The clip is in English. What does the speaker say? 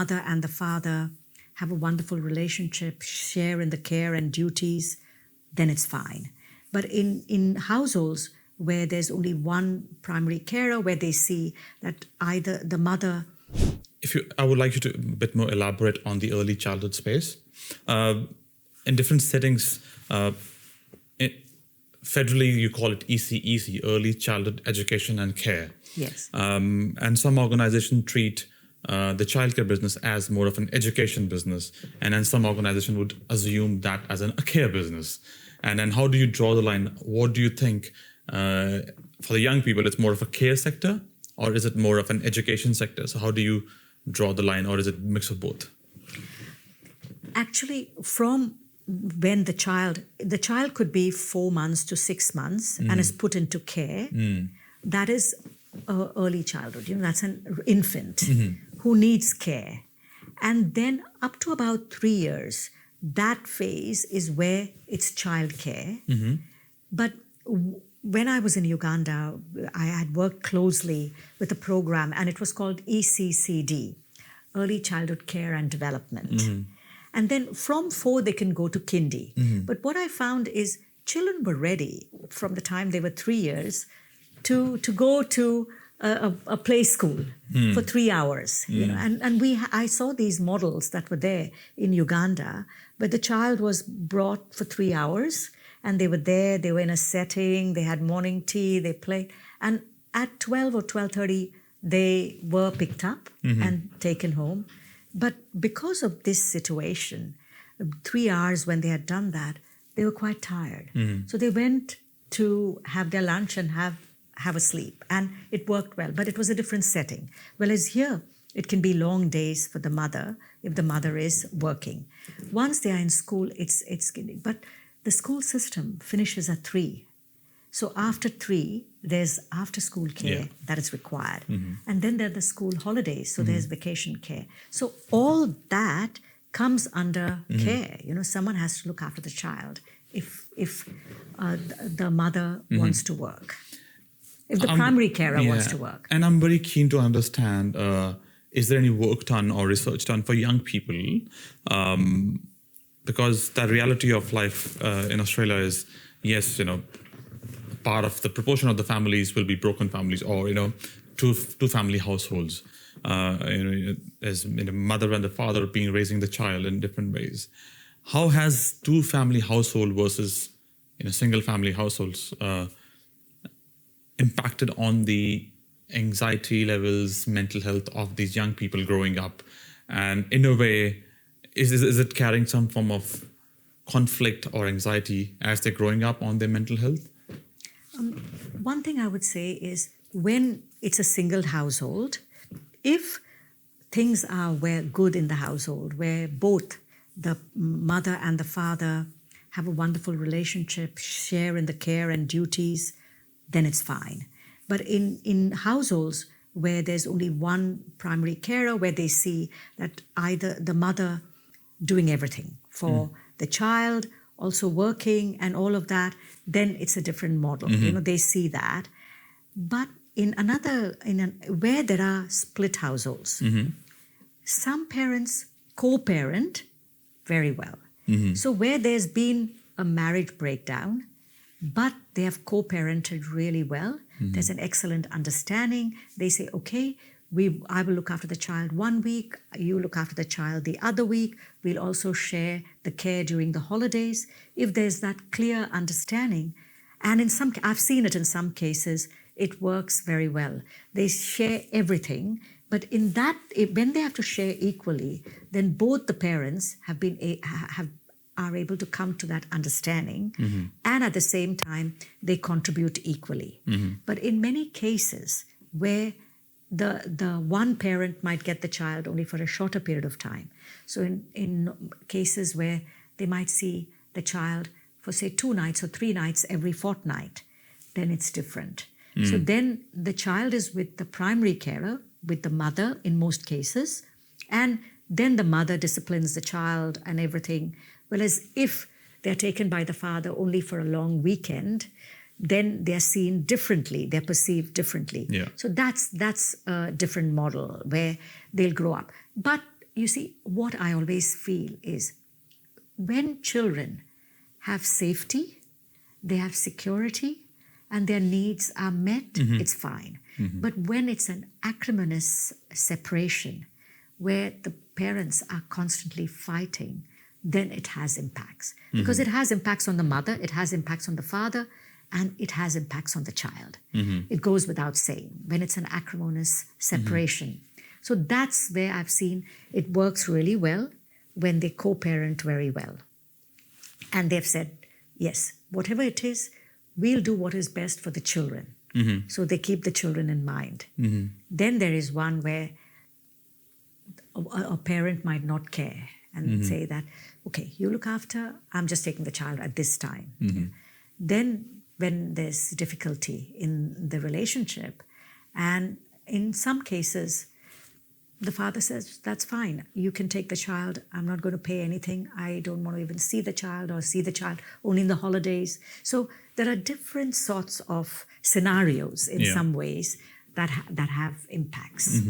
mother and the father have a wonderful relationship, share in the care and duties, then it's fine. But in households where there's only one primary carer, where they see that either the mother... I would like you to a bit more elaborate on the early childhood space. In different settings, federally you call it ECEC, Early Childhood Education and Care. Yes. And some organizations treat the childcare business as more of an education business, and then some organization would assume that as a care business. And then how do you draw the line? What do you think for the young people, it's more of a care sector, or is it more of an education sector? So how do you draw the line, or is it a mix of both? Actually, from when the child could be 4 months to 6 months and is put into care, that is early childhood. That's an infant who needs care. And then up to about 3 years, that phase is where it's childcare. But when I was in Uganda, I had worked closely with a program, and it was called ECCD, Early Childhood Care and Development. And then from 4, they can go to kindy. But what I found is children were ready from the time they were 3 years to go to a play school for 3 hours. And I saw these models that were there in Uganda, where the child was brought for 3 hours, and they were there, they were in a setting, they had morning tea, they played. And at 12 or 12:30, they were picked up and taken home. But because of this situation, 3 hours when they had done that, they were quite tired. So they went to have their lunch and have a sleep. And it worked well, but it was a different setting. Whereas here, it can be long days for the mother if the mother is working. Once they are in school, it's but the school system finishes at 3. So after 3, there's after-school care that is required. And then there are the school holidays, so there's vacation care. So all that comes under care. Someone has to look after the child if the mother wants to work, if the primary carer wants to work. And I'm very keen to understand, is there any work done or research done for young people? Because the reality of life in Australia is, yes, part of the proportion of the families will be broken families, or two family households. As mother and the father raising the child in different ways. How has two family household versus single family households impacted on the anxiety levels, mental health of these young people growing up? And in a way, is it carrying some form of conflict or anxiety as they're growing up on their mental health? One thing I would say is, when it's a single household, if things are good in the household, where both the mother and the father have a wonderful relationship, share in the care and duties, then it's fine. But in households where there's only one primary carer, where they see that either the mother doing everything for the child, also working and all of that, then it's a different model. They see that. But where there are split households, some parents co-parent very well. So where there's been a marriage breakdown, but they have co-parented really well, there's an excellent understanding. They say, okay, I will look after the child 1 week, you look after the child the other week, we'll also share the care during the holidays. If there's that clear understanding, and I've seen it in some cases, it works very well. They share everything, but when they have to share equally, then both the parents are able to come to that understanding, and at the same time, they contribute equally. But in many cases where the one parent might get the child only for a shorter period of time. So in cases where they might see the child for, say, 2 nights or 3 nights every fortnight, then it's different. So then the child is with the primary carer, with the mother in most cases, and then the mother disciplines the child and everything. Whereas if they're taken by the father only for a long weekend, then they're seen differently, they're perceived differently. So that's a different model where they'll grow up. But you see, what I always feel is when children have safety, they have security, and their needs are met, it's fine. But when it's an acrimonious separation where the parents are constantly fighting, then it has impacts. Because it has impacts on the mother, it has impacts on the father, and it has impacts on the child. It goes without saying when it's an acrimonious separation. So that's where I've seen it works really well when they co-parent very well. And they've said, yes, whatever it is, we'll do what is best for the children. So they keep the children in mind. Then there is one where a parent might not care and say that, okay, you look after, I'm just taking the child at this time. Then when there's difficulty in the relationship, and in some cases, the father says, that's fine, you can take the child, I'm not going to pay anything, I don't want to even see the child or see the child only in the holidays. So there are different sorts of scenarios in some ways that have impacts.